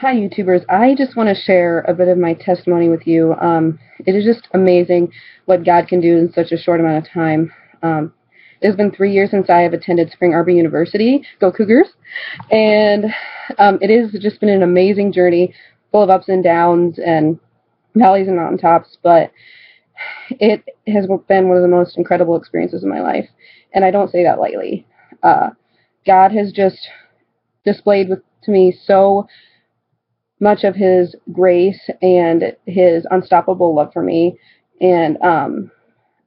Hi, YouTubers. I just want to share a bit of my testimony with you. It is just amazing what God can do in such a short amount of time. It has been 3 years since I have attended Spring Arbor University. Go Cougars! And it has just been an amazing journey, full of ups and downs and valleys and mountaintops, but it has been one of the most incredible experiences of my life, and I don't say that lightly. God has just displayed to me so much of his grace and his unstoppable love for me. And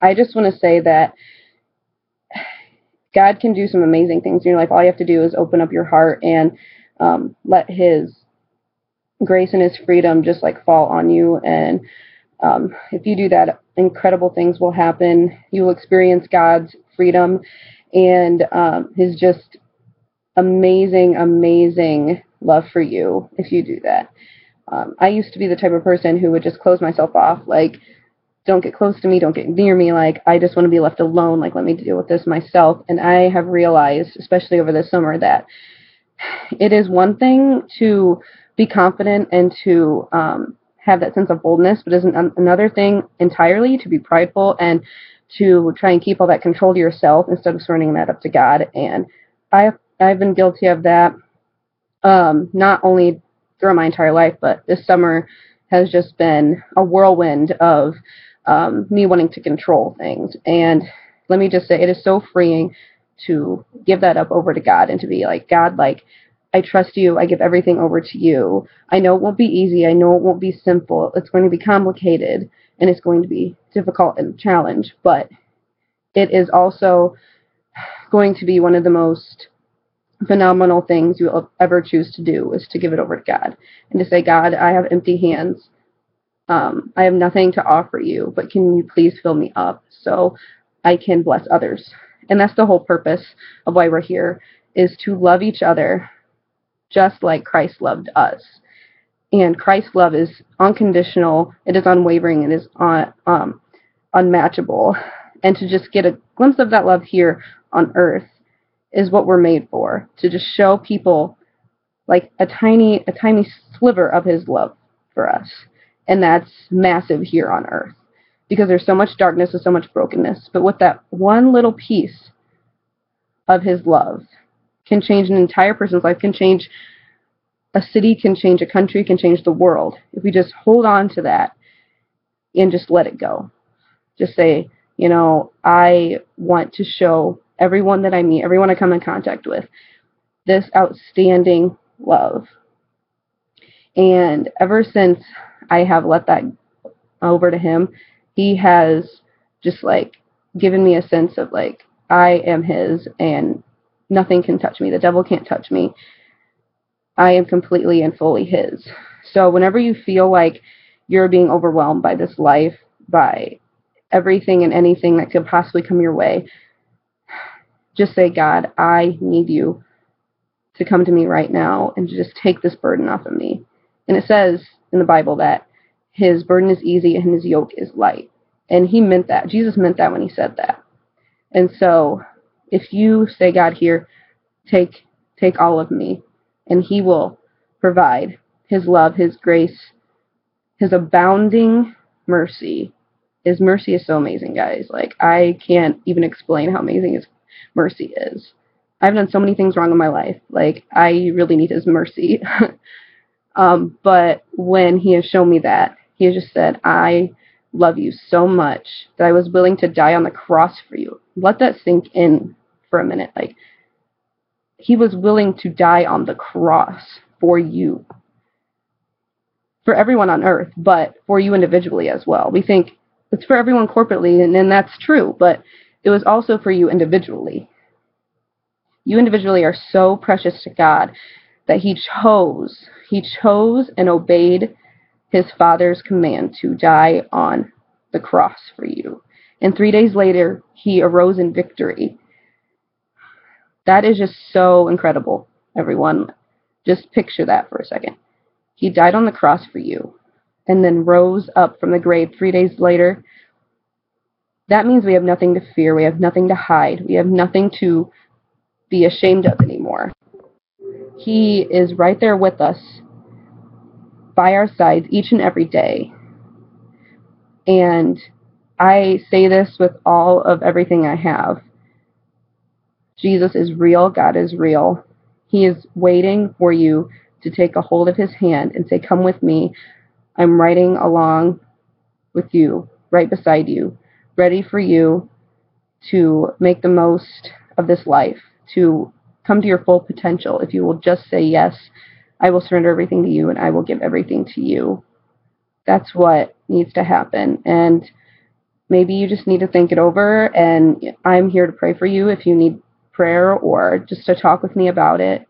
I just want to say that God can do some amazing things in your life. All you have to do is open up your heart and let his grace and his freedom just like fall on you. And if you do that, incredible things will happen. You will experience God's freedom and his just amazing love for you if you do that. I used to be the type of person who would just close myself off, like, don't get close to me, don't get near me, like, I just want to be left alone, like, let me deal with this myself. And I have realized, especially over this summer, that it is one thing to be confident and to have that sense of boldness, but it's another thing entirely to be prideful and to try and keep all that control to yourself instead of surrendering that up to God. And I've been guilty of that, not only throughout my entire life, but this summer has just been a whirlwind of me wanting to control things. And let me just say, it is so freeing to give that up over to God and to be like, God, like, I trust you. I give everything over to you. I know it won't be easy. I know it won't be simple. It's going to be complicated and it's going to be difficult and a challenge, but it is also going to be one of the most phenomenal things you'll ever choose to do, is to give it over to God and to say, God, I have empty hands. I have nothing to offer you, but can you please fill me up so I can bless others? And that's the whole purpose of why we're here, is to love each other just like Christ loved us. And Christ's love is unconditional, it is unwavering, it is unmatchable. And to just get a glimpse of that love here on earth is what we're made for, to just show people like a tiny sliver of his love for us. And that's massive here on earth, because there's so much darkness and so much brokenness. But with that one little piece of his love can change an entire person's life, can change a city, can change a country, can change the world. If we just hold on to that and just let it go. Just say, you know, I want to show everyone that I meet, everyone I come in contact with, this outstanding love. And ever since I have let that over to him, he has just like given me a sense of like, I am his and nothing can touch me. The devil can't touch me. I am completely and fully his. So whenever you feel like you're being overwhelmed by this life, by everything and anything that could possibly come your way, just say, God, I need you to come to me right now and just take this burden off of me. And it says in the Bible that his burden is easy and his yoke is light. And he meant that. Jesus meant that when he said that. And so if you say, God, here, take all of me, and he will provide his love, his grace, his abounding mercy. His mercy is so amazing, guys. Like, I can't even explain how amazing his mercy is. I've done so many things wrong in my life. Like, I really need his mercy. But when he has shown me that, he has just said, I love you so much that I was willing to die on the cross for you. Let that sink in for a minute. Like, he was willing to die on the cross for you. For everyone on earth, but for you individually as well. We think it's for everyone corporately, and that's true, but it was also for you individually. You individually are so precious to God that he chose and obeyed his Father's command to die on the cross for you. And 3 days later, he arose in victory. That is just so incredible, everyone. Just picture that for a second. He died on the cross for you and then rose up from the grave 3 days later. That means we have nothing to fear. We have nothing to hide. We have nothing to be ashamed of anymore. He is right there with us, by our sides each and every day. And I say this with all of everything I have. Jesus is real. God is real. He is waiting for you to take a hold of his hand and say, come with me. I'm riding along with you, right beside you, ready for you to make the most of this life, to come to your full potential. If you will just say, yes, I will surrender everything to you and I will give everything to you. That's what needs to happen. And maybe you just need to think it over, and I'm here to pray for you if you need prayer or just to talk with me about it.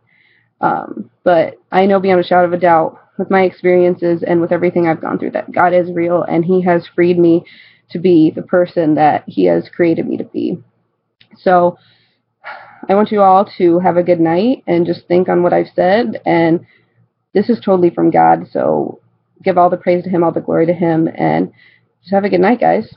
But I know beyond a shadow of a doubt, with my experiences and with everything I've gone through, that God is real and he has freed me to be the person that he has created me to be. So I want you all to have a good night and just think on what I've said. And this is totally from God. So give all the praise to him, all the glory to him, and just have a good night, guys.